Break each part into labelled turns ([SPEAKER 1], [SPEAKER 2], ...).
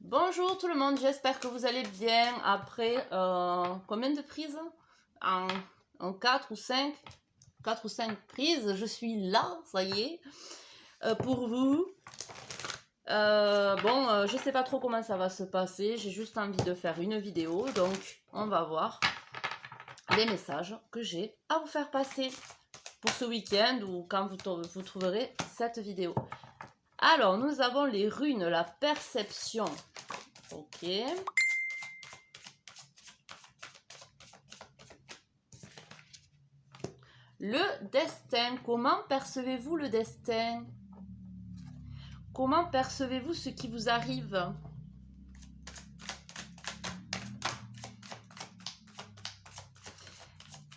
[SPEAKER 1] Bonjour tout le monde, j'espère que vous allez bien après combien de prises en 4 ou 5 4 ou 5 prises, je suis là, ça y est, pour vous. Je sais pas trop comment ça va se passer, j'ai juste envie de faire une vidéo, donc on va voir les messages que j'ai à vous faire passer pour ce week-end ou quand vous trouverez cette vidéo. Alors, nous avons les runes, la perception. Ok. Le destin. Comment percevez-vous le destin? Comment percevez-vous ce qui vous arrive?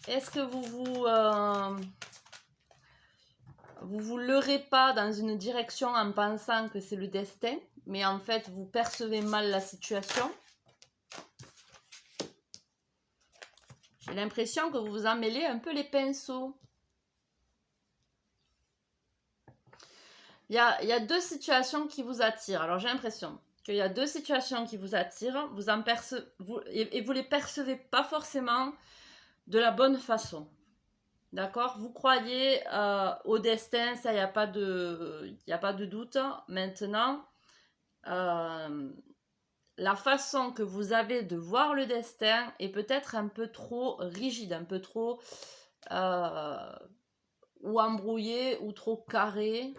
[SPEAKER 1] Est-ce que vous leurrez pas dans une direction en pensant que c'est le destin, mais en fait vous percevez mal la situation? J'ai l'impression que vous vous emmêlez un peu les pinceaux. Il y a deux situations qui vous attirent. Alors j'ai l'impression qu'il y a deux situations qui vous attirent, et vous les percevez pas forcément de la bonne façon. D'accord? Vous croyez au destin, ça, il n'y a pas de doute. Maintenant, la façon que vous avez de voir le destin est peut-être un peu trop rigide, un peu trop ou embrouillé ou trop carré.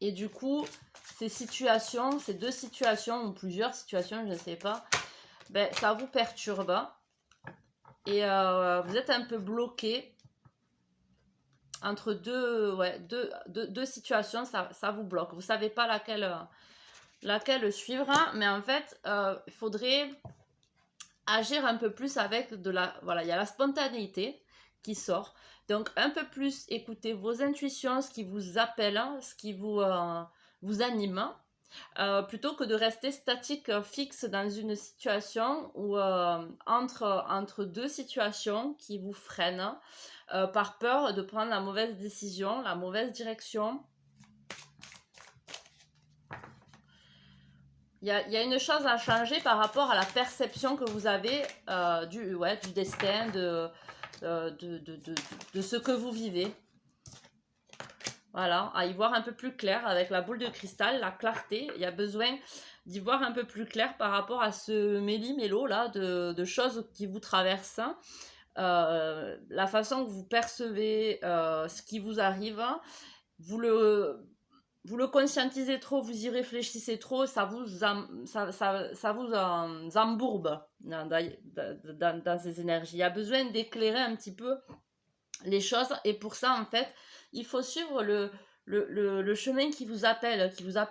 [SPEAKER 1] Et du coup, ces deux situations ou plusieurs situations, je ne sais pas, ben, ça vous perturbe. Et vous êtes un peu bloqué entre deux situations, ça vous bloque. Vous ne savez pas laquelle suivre, mais en fait, il faudrait agir un peu plus avec Voilà, il y a la spontanéité qui sort. Donc, un peu plus écoutez vos intuitions, ce qui vous appelle, ce qui vous anime. Plutôt que de rester statique, fixe dans une situation ou entre deux situations qui vous freinent par peur de prendre la mauvaise décision, la mauvaise direction. Il y a une chose à changer par rapport à la perception que vous avez du destin, de ce que vous vivez. Voilà, à y voir un peu plus clair avec la boule de cristal, la clarté. Il y a besoin d'y voir un peu plus clair par rapport à ce méli-mélo là de choses qui vous traversent. La façon que vous percevez ce qui vous arrive, vous le conscientisez trop, vous y réfléchissez trop, ça vous embourbe dans ces énergies. Il y a besoin d'éclairer un petit peu les choses, et pour ça en fait il faut suivre le chemin qui vous appelle à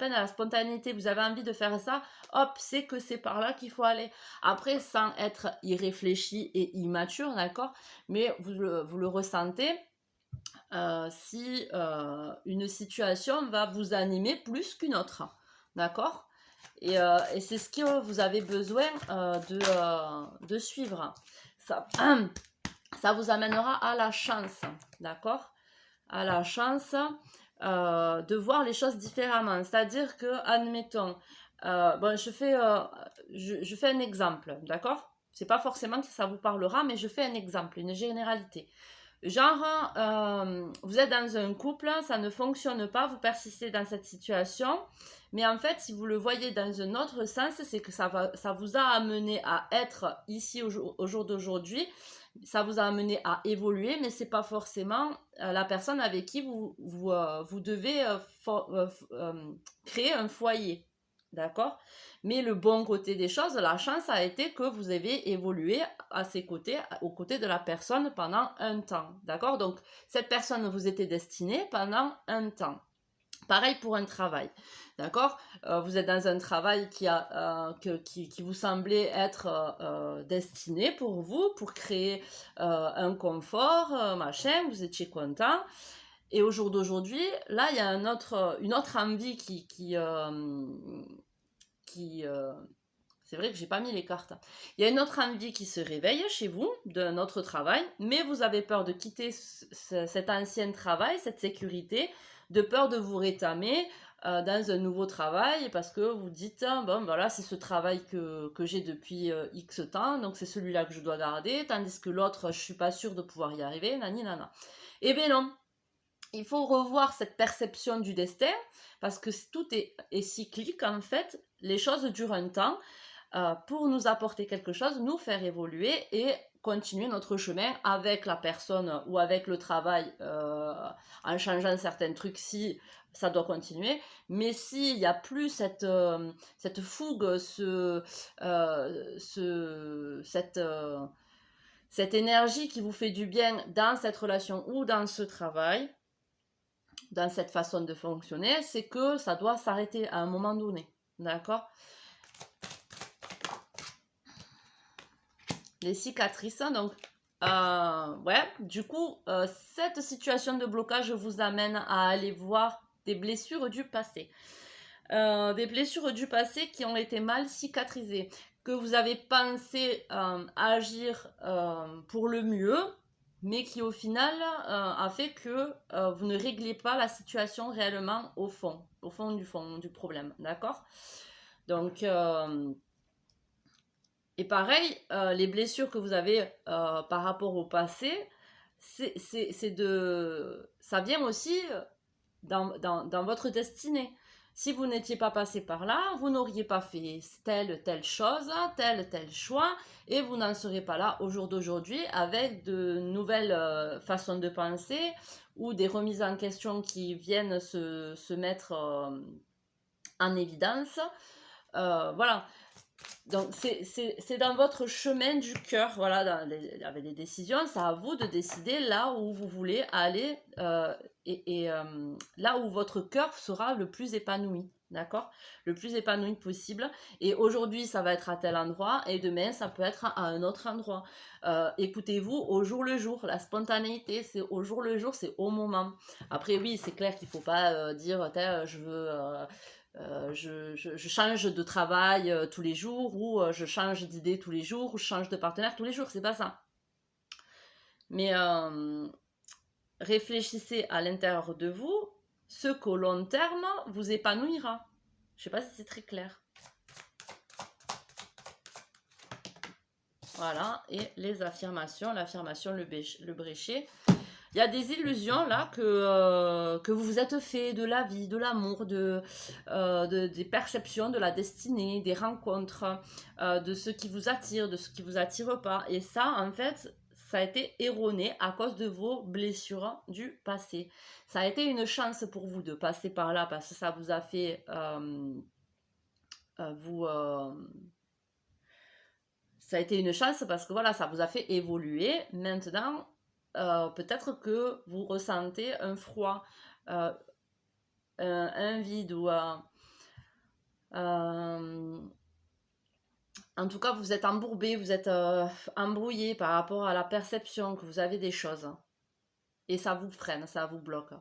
[SPEAKER 1] la spontanéité. Vous avez envie de faire ça, hop, c'est que c'est par là qu'il faut aller, après sans être irréfléchi et immature, d'accord, mais vous le ressentez. Si une situation va vous animer plus qu'une autre, d'accord, et c'est ce que vous avez besoin de suivre. Ça vous amènera à la chance, d'accord, à la chance de voir les choses différemment. C'est-à-dire que, admettons, je fais un exemple, d'accord, c'est pas forcément que ça vous parlera, mais je fais un exemple, une généralité. Genre, vous êtes dans un couple, ça ne fonctionne pas, vous persistez dans cette situation, mais en fait, si vous le voyez dans un autre sens, c'est que ça vous a amené à être ici au jour d'aujourd'hui, ça vous a amené à évoluer, mais c'est pas forcément la personne avec qui vous devez créer un foyer. D'accord? Mais le bon côté des choses, la chance a été que vous avez évolué à ses côtés, aux côtés de la personne pendant un temps. D'accord? Donc, cette personne vous était destinée pendant un temps. Pareil pour un travail. D'accord? Vous êtes dans un travail qui vous semblait être destiné pour vous, pour créer un confort, machin, vous étiez content. Et au jour d'aujourd'hui, là, il y a une autre envie c'est vrai que j'ai pas mis les cartes. Il y a une autre envie qui se réveille chez vous, d'un autre travail, mais vous avez peur de quitter cet ancien travail, cette sécurité, de peur de vous rétamer, dans un nouveau travail parce que vous dites, bon voilà, c'est ce travail que j'ai depuis X temps, donc c'est celui-là que je dois garder, tandis que l'autre, je suis pas sûre de pouvoir y arriver, nani nana. Eh bien non, il faut revoir cette perception du destin parce que tout est cyclique en fait, les choses durent un temps pour nous apporter quelque chose, nous faire évoluer et continuer notre chemin avec la personne ou avec le travail en changeant certains trucs si ça doit continuer. Mais s'il n'y a plus cette fougue, cette énergie qui vous fait du bien dans cette relation ou dans ce travail, dans cette façon de fonctionner, c'est que ça doit s'arrêter à un moment donné. D'accord? Les cicatrices, donc ouais, du coup, cette situation de blocage vous amène à aller voir des blessures du passé. Des blessures du passé qui ont été mal cicatrisées, que vous avez pensé agir pour le mieux, mais qui au final a fait que vous ne réglez pas la situation réellement au fond du problème, d'accord? Donc, et pareil, les blessures que vous avez par rapport au passé, ça vient aussi dans votre destinée. Si vous n'étiez pas passé par là, vous n'auriez pas fait telle chose, tel choix, et vous n'en serez pas là au jour d'aujourd'hui avec de nouvelles façons de penser ou des remises en question qui viennent se mettre en évidence. Voilà. Donc c'est dans votre chemin du cœur, voilà, avec les décisions, c'est à vous de décider là où vous voulez aller et là où votre cœur sera le plus épanoui, d'accord? Le plus épanoui possible. Et aujourd'hui, ça va être à tel endroit et demain, ça peut être à un autre endroit. Écoutez-vous au jour le jour, la spontanéité, c'est au jour le jour, c'est au moment. Après, oui, c'est clair qu'il ne faut pas dire, je veux... je change de travail tous les jours ou je change d'idée tous les jours ou je change de partenaire tous les jours, c'est pas ça. Mais réfléchissez à l'intérieur de vous ce qu'au long terme vous épanouira. Je sais pas si c'est très clair. Voilà, et les affirmations, l'affirmation, le bréchet. Il y a des illusions là que vous vous êtes fait de la vie, de l'amour, des perceptions, de la destinée, des rencontres, de ce qui vous attire, de ce qui vous attire pas. Et ça, en fait, ça a été erroné à cause de vos blessures du passé. Ça a été une chance pour vous de passer par là parce que ça vous a fait ça a été une chance parce que voilà, ça vous a fait évoluer. Maintenant, peut-être que vous ressentez un froid, un vide ou en tout cas vous êtes embourbé, vous êtes embrouillé par rapport à la perception que vous avez des choses et ça vous freine, ça vous bloque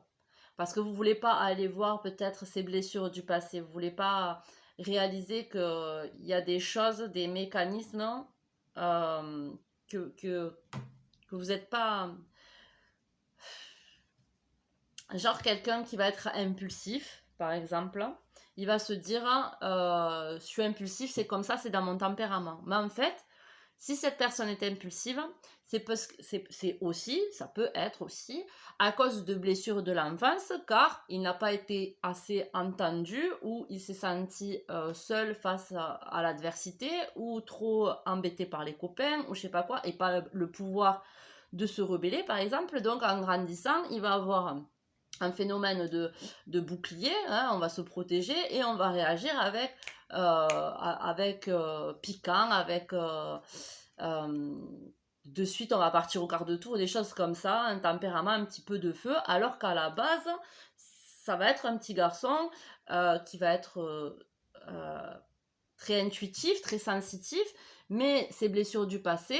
[SPEAKER 1] parce que vous voulez pas aller voir peut-être ces blessures du passé, vous voulez pas réaliser que il y a des choses, des mécanismes que vous n'êtes pas genre quelqu'un qui va être impulsif, par exemple, il va se dire je suis impulsif, c'est comme ça, c'est dans mon tempérament. Mais en fait, si cette personne est impulsive, c'est parce que c'est aussi, ça peut être aussi à cause de blessures de l'enfance, car il n'a pas été assez entendu ou il s'est senti seul face à l'adversité ou trop embêté par les copains ou je sais pas quoi et pas le pouvoir de se rebeller par exemple. Donc en grandissant, il va avoir un phénomène de bouclier, hein, on va se protéger et on va réagir avec piquant, avec de suite on va partir au quart de tour, des choses comme ça, un tempérament un petit peu de feu, alors qu'à la base ça va être un petit garçon qui va être très intuitif, très sensitif, mais ses blessures du passé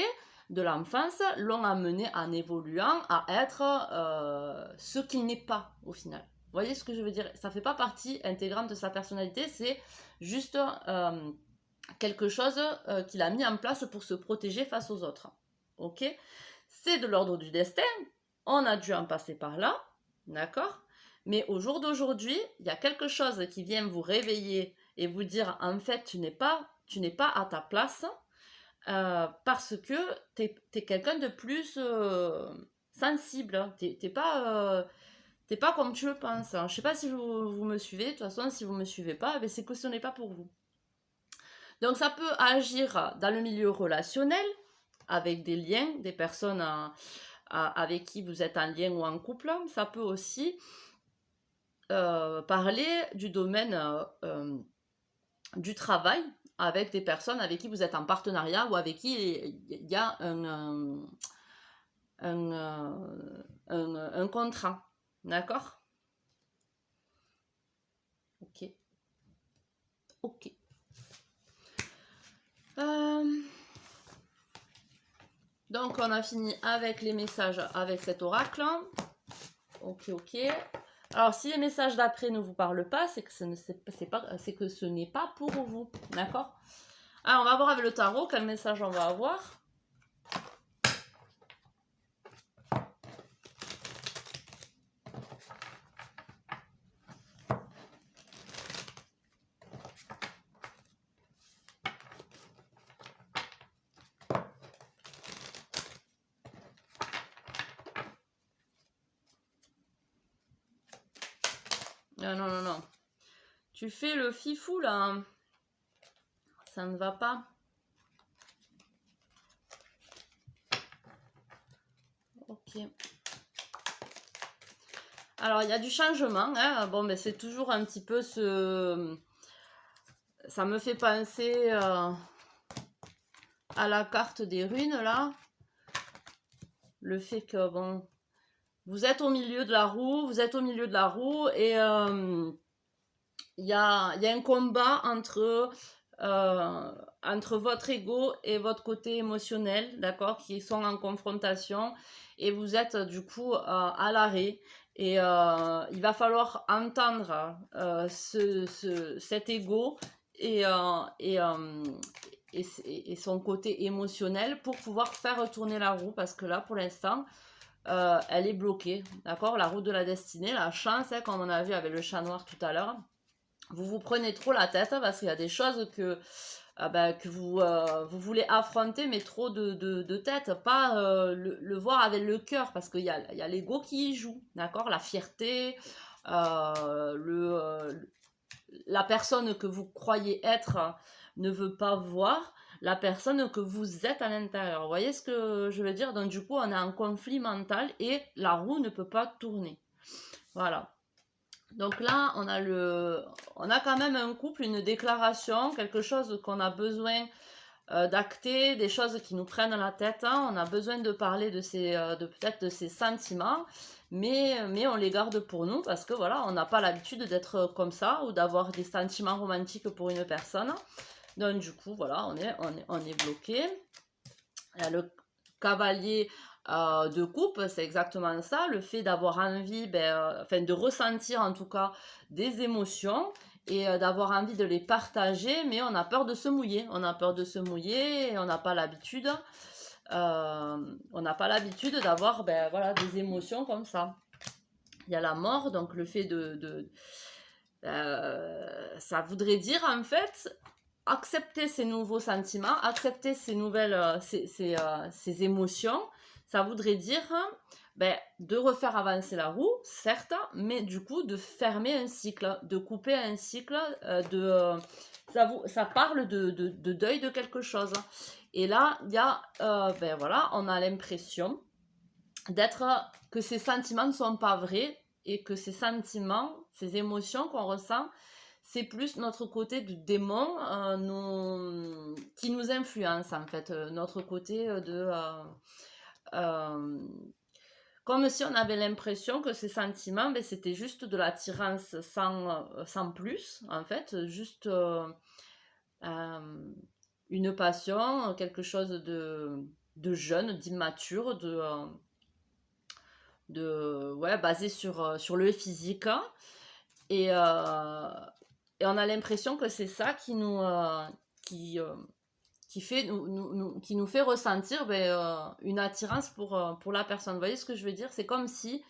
[SPEAKER 1] de l'enfance l'ont amené en évoluant à être ce qu'il n'est pas au final. Vous voyez ce que je veux dire? Ça fait pas partie intégrante de sa personnalité, c'est juste quelque chose qu'il a mis en place pour se protéger face aux autres. Ok? C'est de l'ordre du destin, on a dû en passer par là, d'accord? Mais au jour d'aujourd'hui, il y a quelque chose qui vient vous réveiller et vous dire, en fait, tu n'es pas à ta place, parce que tu es quelqu'un de plus sensible. T'es pas comme tu le penses. Je sais pas si vous me suivez. De toute façon, si vous me suivez pas, ben c'est que ce n'est pas pour vous. Donc ça peut agir dans le milieu relationnel, avec des liens, des personnes avec qui vous êtes en lien ou en couple. Ça peut aussi parler du domaine du travail, avec des personnes avec qui vous êtes en partenariat ou avec qui il y a un contrat. D'accord? Ok. Ok. Donc on a fini avec les messages avec cet oracle. Ok, ok. Alors si les messages d'après ne vous parlent pas, c'est que ce n'est pas pour vous. D'accord? Alors on va voir avec le tarot quel message on va avoir. Non, non, non, non. Tu fais le fifou là. Ça ne va pas. Ok. Alors, il y a du changement. Hein. Bon, mais c'est toujours un petit peu ce... Ça me fait penser à la carte des runes, là. Le fait que, bon... Vous êtes au milieu de la roue, et il y a un combat entre votre ego et votre côté émotionnel, d'accord, qui sont en confrontation, et vous êtes du coup à l'arrêt. Et il va falloir entendre cet ego et son côté émotionnel pour pouvoir faire tourner la roue, parce que là, pour l'instant, elle est bloquée, d'accord? La roue de la destinée, la chance, hein, comme on a vu avec le chat noir tout à l'heure. Vous prenez trop la tête parce qu'il y a des choses que vous voulez affronter, mais trop de tête, pas le voir avec le cœur, parce qu'il y a l'ego qui y joue, d'accord? La fierté, la personne que vous croyez être ne veut pas voir la personne que vous êtes à l'intérieur. Vous voyez ce que je veux dire? Donc du coup, on a un conflit mental et la roue ne peut pas tourner. Voilà. Donc là, on a quand même un couple, une déclaration, quelque chose qu'on a besoin d'acter, des choses qui nous prennent la tête. Hein. On a besoin de parler peut-être de ces sentiments, mais on les garde pour nous parce que voilà, on n'a pas l'habitude d'être comme ça ou d'avoir des sentiments romantiques pour une personne. Donc du coup, voilà, on est bloqué. Le cavalier de coupe, c'est exactement ça, le fait d'avoir envie, de ressentir en tout cas des émotions et d'avoir envie de les partager, mais on a peur de se mouiller, et on n'a pas l'habitude, d'avoir voilà, des émotions comme ça. Il y a la mort, donc le fait ça voudrait dire en fait accepter ces nouveaux sentiments, accepter ces nouvelles, ces émotions. Ça voudrait dire de refaire avancer la roue, certes, mais du coup de fermer un cycle, de couper un cycle, ça parle de deuil de quelque chose. Et là, il y a, voilà, on a l'impression que ces sentiments ne sont pas vrais et que ces sentiments, ces émotions qu'on ressent, c'est plus notre côté du démon qui nous influence en fait, notre côté comme si on avait l'impression que ces sentiments, c'était juste de l'attirance sans plus, en fait, juste une passion, quelque chose de jeune, d'immature, basé sur le physique. Et on a l'impression que c'est ça qui nous fait ressentir une attirance pour la personne. Vous voyez ce que je veux dire? C'est comme si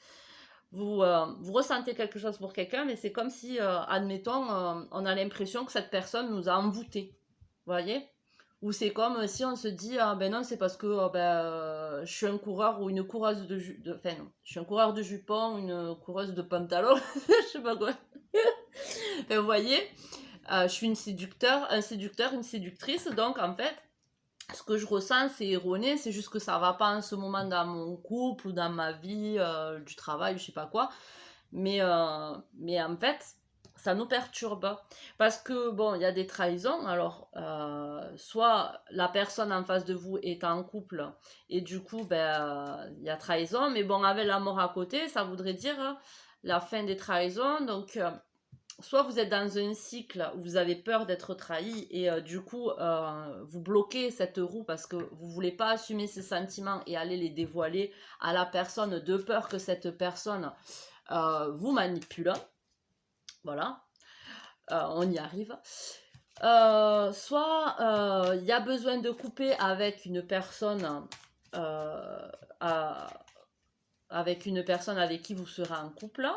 [SPEAKER 1] vous ressentez quelque chose pour quelqu'un, mais c'est comme si, admettons, on a l'impression que cette personne nous a envoûtés. Vous voyez? Ou c'est comme si on se dit, ah ben non, c'est parce que je suis un coureur ou une coureuse enfin non, je suis un coureur de jupon, une coureuse de pantalon, je sais pas quoi. Enfin, vous voyez, je suis un séducteur, une séductrice, donc en fait, ce que je ressens, c'est erroné, c'est juste que ça va pas en ce moment dans mon couple ou dans ma vie, du travail, je sais pas quoi. Mais en fait, ça nous perturbe. Parce que, bon, il y a des trahisons. Alors, soit la personne en face de vous est en couple et du coup, il y a trahison. Mais bon, avec la mort à côté, ça voudrait dire la fin des trahisons. Donc, soit vous êtes dans un cycle où vous avez peur d'être trahi et du coup vous bloquez cette roue parce que vous voulez pas assumer ces sentiments et aller les dévoiler à la personne de peur que cette personne vous manipule. Voilà, on y arrive. Soit il y a besoin de couper avec une personne avec qui vous serez en couple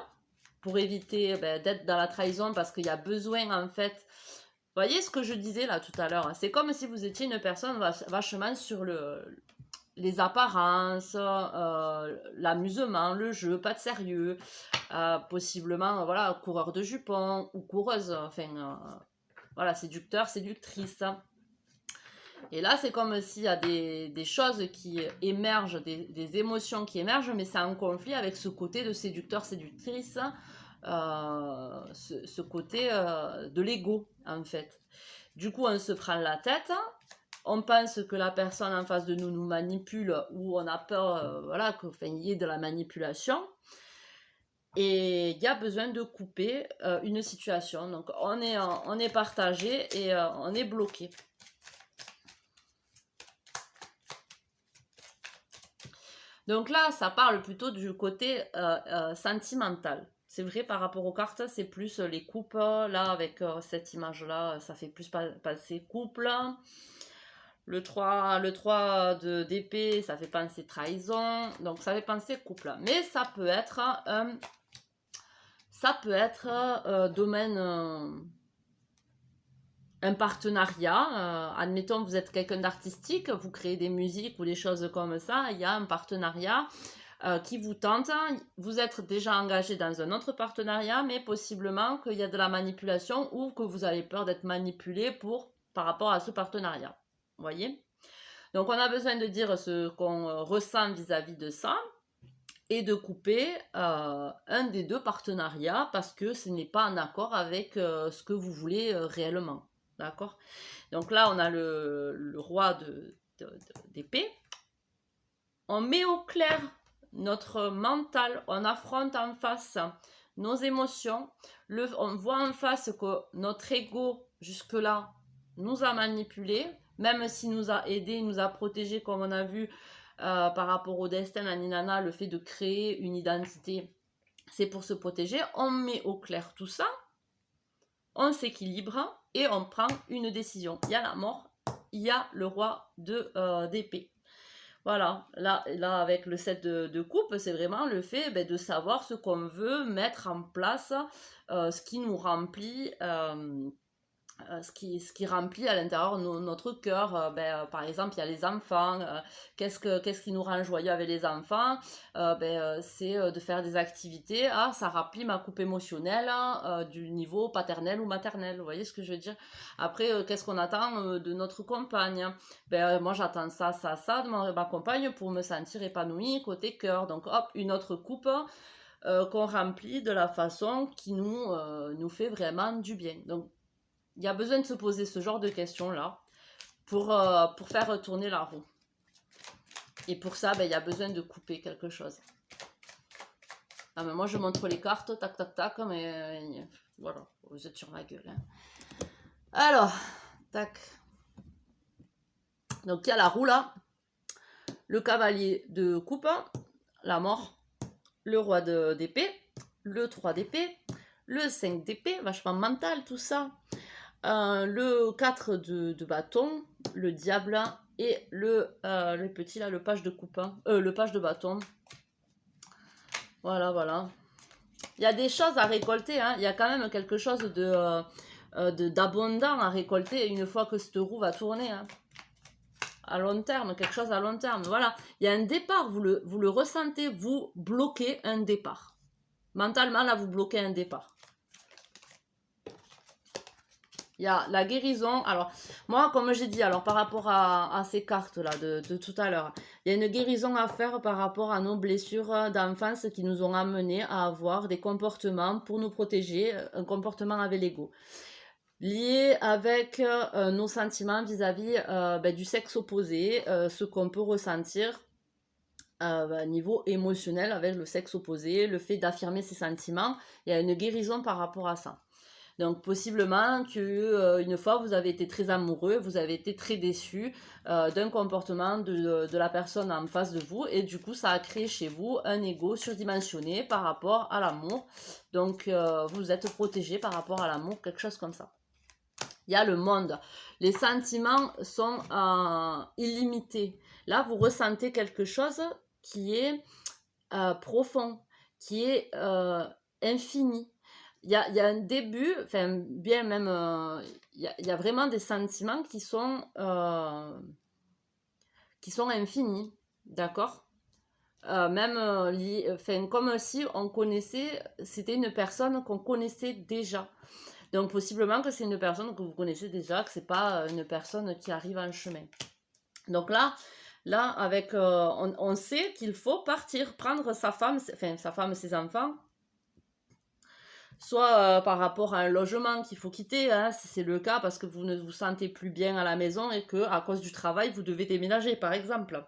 [SPEAKER 1] pour éviter d'être dans la trahison parce qu'il y a besoin en fait. Vous voyez ce que je disais là tout à l'heure, c'est comme si vous étiez une personne vachement sur les apparences, l'amusement, le jeu, pas de sérieux, possiblement voilà, coureur de jupons ou coureuse, enfin voilà, séducteur, séductrice. Et là, c'est comme s'il y a des choses qui émergent, des émotions qui émergent, mais c'est en conflit avec ce côté de séducteur, séductrice, ce côté de l'ego, en fait. Du coup, on se prend la tête, on pense que la personne en face de nous nous manipule, ou on a peur voilà, qu'il y ait de la manipulation. Et il y a besoin de couper une situation. Donc, on est partagé et on est bloqué. Donc là, ça parle plutôt du côté sentimental. C'est vrai, par rapport aux cartes, c'est plus les couples. Là, avec cette image-là, ça fait plus passer couple. Le 3 d'épée, ça fait penser trahison. Donc, ça fait penser couple. Mais ça peut être domaine... un partenariat, admettons vous êtes quelqu'un d'artistique, vous créez des musiques ou des choses comme ça, il y a un partenariat qui vous tente, vous êtes déjà engagé dans un autre partenariat, mais possiblement qu'il y a de la manipulation ou que vous avez peur d'être manipulé par rapport à ce partenariat. Vous voyez? Donc on a besoin de dire ce qu'on ressent vis-à-vis de ça et de couper un des deux partenariats parce que ce n'est pas en accord avec ce que vous voulez réellement. D'accord? Donc là, on a le roi d'épée. On met au clair notre mental, on affronte en face nos émotions. On voit en face que notre ego, jusque-là, nous a manipulés, même s'il nous a aidés, nous a protégés, comme on a vu par rapport au destin à Ninana, le fait de créer une identité, c'est pour se protéger. On met au clair tout ça, on s'équilibre et on prend une décision. Il y a la mort, il y a le roi d'épée. Voilà, là avec le 7 de coupe, c'est vraiment le fait de savoir ce qu'on veut mettre en place, ce qui nous remplit, ce qui remplit à l'intérieur notre cœur. Par exemple, il y a les enfants. Qu'est-ce qui nous rend joyeux avec les enfants? C'est de faire des activités. Ah, ça remplit ma coupe émotionnelle du niveau paternel ou maternel. Vous voyez ce que je veux dire? Après, qu'est-ce qu'on attend de notre compagne? Moi, j'attends ça de ma compagne pour me sentir épanouie côté cœur. Donc, hop, une autre coupe qu'on remplit de la façon qui nous fait vraiment du bien. Donc, il y a besoin de se poser ce genre de questions-là pour faire tourner la roue. Et pour ça, il y a besoin de couper quelque chose. Ah, mais moi, je montre les cartes, tac, tac, tac, mais voilà, vous êtes sur ma gueule. Hein. Alors, tac. Donc, il y a la roue là, le cavalier de coupe, la mort, le roi d'épée, le 3 d'épée, le 5 d'épée, vachement mental tout ça. Le 4 de bâton, le diable et le petit là, le page de coupe, le page de bâton. Voilà. Il y a des choses à récolter, hein. Il y a quand même quelque chose d'abondant à récolter une fois que cette roue va tourner, hein. À long terme, quelque chose à long terme. Voilà, il y a un départ, vous le ressentez, vous bloquez un départ. Mentalement, là, vous bloquez un départ. Il y a la guérison. Alors, moi, comme j'ai dit, alors par rapport à ces cartes-là de tout à l'heure, il y a une guérison à faire par rapport à nos blessures d'enfance qui nous ont amenés à avoir des comportements pour nous protéger, un comportement avec l'ego, lié avec nos sentiments vis-à-vis du sexe opposé, ce qu'on peut ressentir niveau émotionnel avec le sexe opposé, le fait d'affirmer ses sentiments. Il y a une guérison par rapport à ça. Donc possiblement que une fois vous avez été très amoureux, vous avez été très déçu d'un comportement de la personne en face de vous et du coup ça a créé chez vous un ego surdimensionné par rapport à l'amour. Donc vous êtes protégé par rapport à l'amour, quelque chose comme ça. Il y a le monde. Les sentiments sont illimités. Là vous ressentez quelque chose qui est profond, qui est infini. Il y a un début, enfin bien même, il y a vraiment des sentiments qui sont infinis, d'accord. Même comme si on connaissait, c'était une personne qu'on connaissait déjà. Donc possiblement que c'est une personne que vous connaissez déjà, que c'est pas une personne qui arrive en chemin. Donc là avec, on sait qu'il faut partir, prendre sa femme, ses enfants, soit par rapport à un logement qu'il faut quitter, hein, si c'est le cas, parce que vous ne vous sentez plus bien à la maison et que à cause du travail, vous devez déménager, par exemple.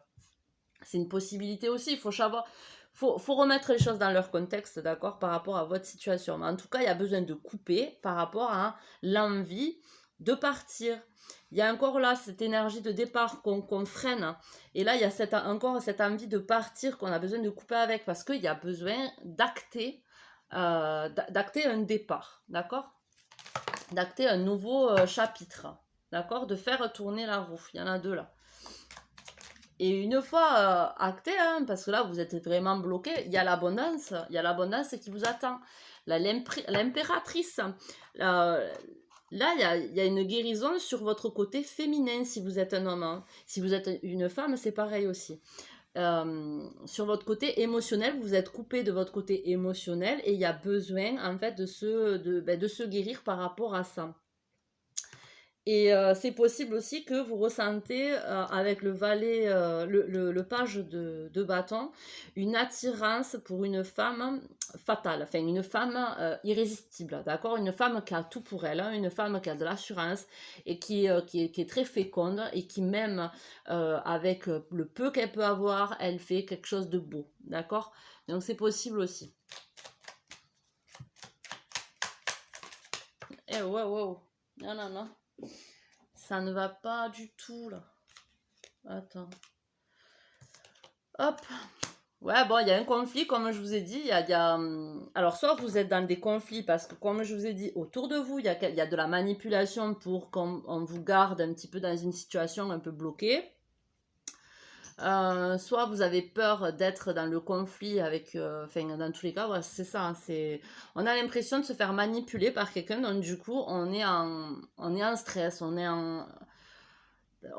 [SPEAKER 1] C'est une possibilité aussi, il faut savoir... Faut remettre les choses dans leur contexte, d'accord, par rapport à votre situation. Mais en tout cas, il y a besoin de couper par rapport à l'envie de partir. Il y a encore là cette énergie de départ qu'on freine. Et là, il y a encore cette envie de partir qu'on a besoin de couper avec parce qu'il y a besoin d'acter un départ, d'accord, d'acter un nouveau chapitre, d'accord, de faire tourner la roue. Il y en a deux là. Et une fois acté, hein, parce que là vous êtes vraiment bloqué, il y a l'abondance qui vous attend. L'impératrice. Là, il y a une guérison sur votre côté féminin si vous êtes un homme. Hein. Si vous êtes une femme, c'est pareil aussi. Sur votre côté émotionnel, vous êtes coupé de votre côté émotionnel et il y a besoin en fait de se guérir par rapport à ça. Et c'est possible aussi que vous ressentez avec le valet, le page de bâton, une attirance pour une femme fatale, enfin une femme irrésistible, d'accord? Une femme qui a tout pour elle, hein, une femme qui a de l'assurance et qui est très féconde et qui même avec le peu qu'elle peut avoir, elle fait quelque chose de beau, d'accord? Donc c'est possible aussi. Eh wow, non. Ça ne va pas du tout, là. Attends. Hop. Ouais, bon, il y a un conflit, comme je vous ai dit. Alors, soit vous êtes dans des conflits, parce que, comme je vous ai dit, autour de vous, il y a de la manipulation pour qu'on vous garde un petit peu dans une situation un peu bloquée. Soit vous avez peur d'être dans le conflit avec... dans tous les cas, ouais, c'est ça. On a l'impression de se faire manipuler par quelqu'un, donc du coup, on est en stress, on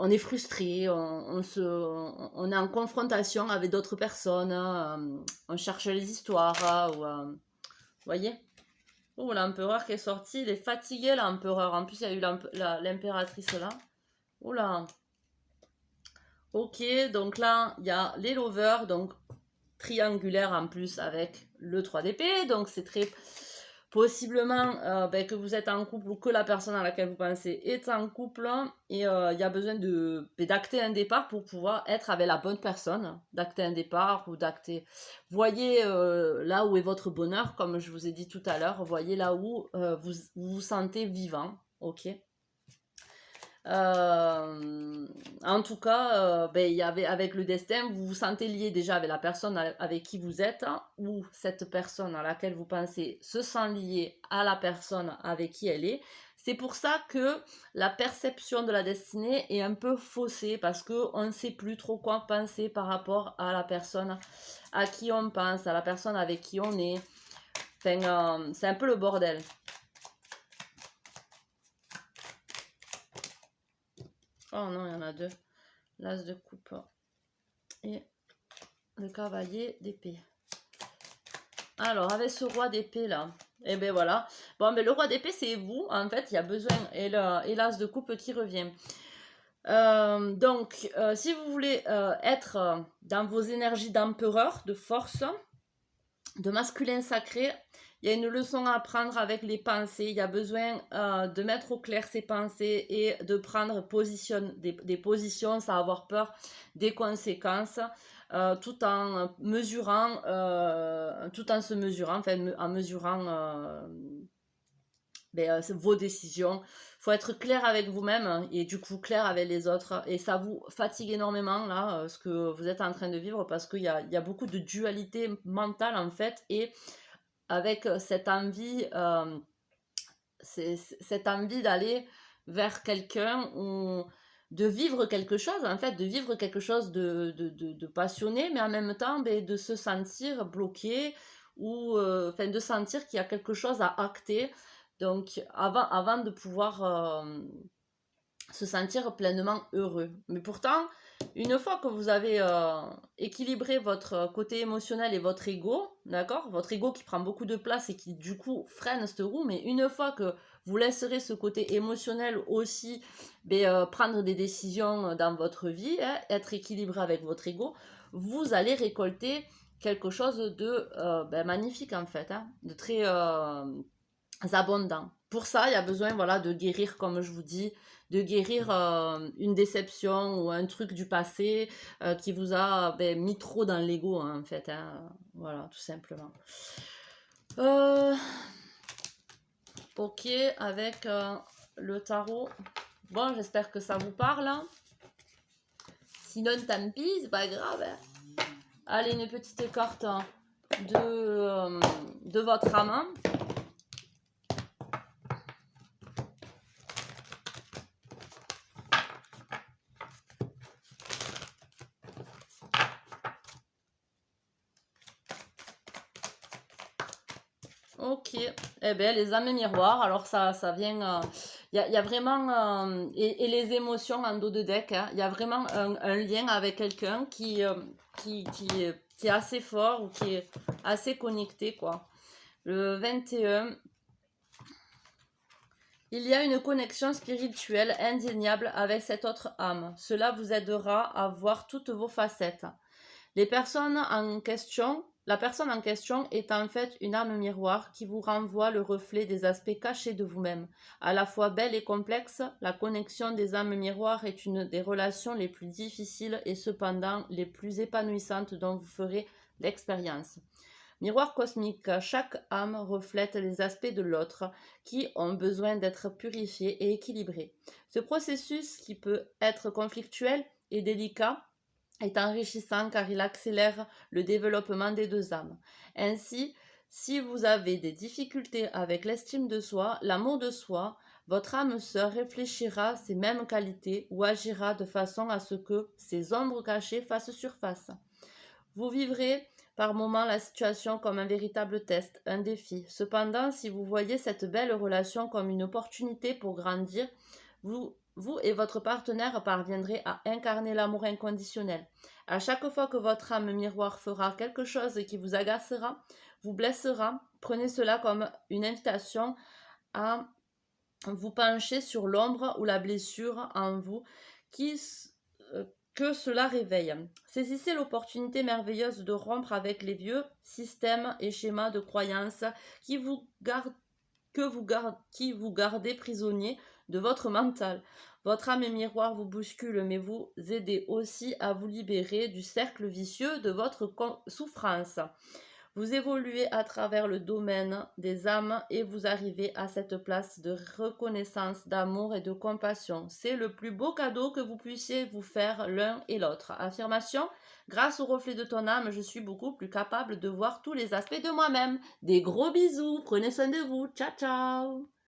[SPEAKER 1] est frustré, on est en confrontation avec d'autres personnes, on cherche les histoires, vous voyez? Oh, l'empereur qui est sorti, il est fatigué, l'empereur. En plus, il y a eu l'impératrice là. Oula. Ok, donc là, il y a les lovers, donc triangulaire en plus avec le 3 d'épée, donc c'est très possiblement que vous êtes en couple ou que la personne à laquelle vous pensez est en couple et il y a besoin d'acter un départ pour pouvoir être avec la bonne personne, d'acter un départ ou d'acter... Voyez là où est votre bonheur, comme je vous ai dit tout à l'heure, voyez là où vous vous sentez vivant, ok. En tout cas, avec le destin, vous vous sentez lié déjà avec la personne avec qui vous êtes, hein, ou cette personne à laquelle vous pensez se sent liée à la personne avec qui elle est. C'est pour ça que la perception de la destinée est un peu faussée, parce qu'on ne sait plus trop quoi penser par rapport à la personne à qui on pense, à la personne avec qui on est. Enfin, c'est un peu le bordel. Oh non, il y en a deux. L'as de coupe et le cavalier d'épée. Alors, avec ce roi d'épée là, et ben voilà. Bon, mais le roi d'épée, c'est vous, en fait, il y a besoin, et l'as de coupe qui revient. Donc, si vous voulez être dans vos énergies d'empereur, de force, de masculin sacré, il y a une leçon à apprendre avec les pensées. Il y a besoin de mettre au clair ses pensées et de prendre des positions sans avoir peur des conséquences, tout en mesurant, enfin, en mesurant vos décisions. Il faut être clair avec vous-même et du coup clair avec les autres. Et ça vous fatigue énormément là, ce que vous êtes en train de vivre, parce qu'il y a beaucoup de dualité mentale en fait. Et avec cette envie d'aller vers quelqu'un ou de vivre quelque chose, en fait, de vivre quelque chose de passionné, mais en même temps de se sentir bloqué ou de sentir qu'il y a quelque chose à acter. Donc, avant de pouvoir se sentir pleinement heureux. Mais pourtant, une fois que vous avez équilibré votre côté émotionnel et votre ego, d'accord, votre ego qui prend beaucoup de place et qui du coup freine cette roue, mais une fois que vous laisserez ce côté émotionnel aussi prendre des décisions dans votre vie, hein, être équilibré avec votre ego, vous allez récolter quelque chose de magnifique en fait, hein, de très abondant. Pour ça, il y a besoin de guérir, comme je vous dis, de guérir une déception ou un truc du passé qui vous a mis trop dans l'ego, hein, en fait. Hein. Voilà, tout simplement. Ok, avec le tarot. Bon, j'espère que ça vous parle. Hein. Sinon, tant pis, c'est pas grave. Hein. Allez, une petite carte de votre âme. Ok, eh bien les âmes miroirs, alors ça vient, il y a vraiment, et les émotions en dos de deck, hein, il y a vraiment un lien avec quelqu'un qui est assez fort ou qui est assez connecté, quoi. Le 21, il y a une connexion spirituelle indéniable avec cette autre âme. Cela vous aidera à voir toutes vos facettes. La personne en question est en fait une âme miroir qui vous renvoie le reflet des aspects cachés de vous-même. À la fois belle et complexe, la connexion des âmes miroirs est une des relations les plus difficiles et cependant les plus épanouissantes dont vous ferez l'expérience. Miroir cosmique, chaque âme reflète les aspects de l'autre qui ont besoin d'être purifiés et équilibrés. Ce processus, qui peut être conflictuel et délicat, est enrichissant car il accélère le développement des deux âmes. Ainsi, si vous avez des difficultés avec l'estime de soi, l'amour de soi, votre âme sœur réfléchira ces mêmes qualités ou agira de façon à ce que ces ombres cachées fassent surface. Vous vivrez par moments la situation comme un véritable test, un défi. Cependant, si vous voyez cette belle relation comme une opportunité pour grandir, vous et votre partenaire parviendrez à incarner l'amour inconditionnel. À chaque fois que votre âme miroir fera quelque chose qui vous agacera, vous blessera, prenez cela comme une invitation à vous pencher sur l'ombre ou la blessure en vous que cela réveille. Saisissez l'opportunité merveilleuse de rompre avec les vieux systèmes et schémas de croyances qui vous gardez prisonnier de votre mental. Votre âme miroir vous bouscule, mais vous aidez aussi à vous libérer du cercle vicieux de votre souffrance. Vous évoluez à travers le domaine des âmes et vous arrivez à cette place de reconnaissance, d'amour et de compassion. C'est le plus beau cadeau que vous puissiez vous faire l'un et l'autre. Affirmation: grâce au reflet de ton âme, je suis beaucoup plus capable de voir tous les aspects de moi-même. Des gros bisous, prenez soin de vous, ciao ciao.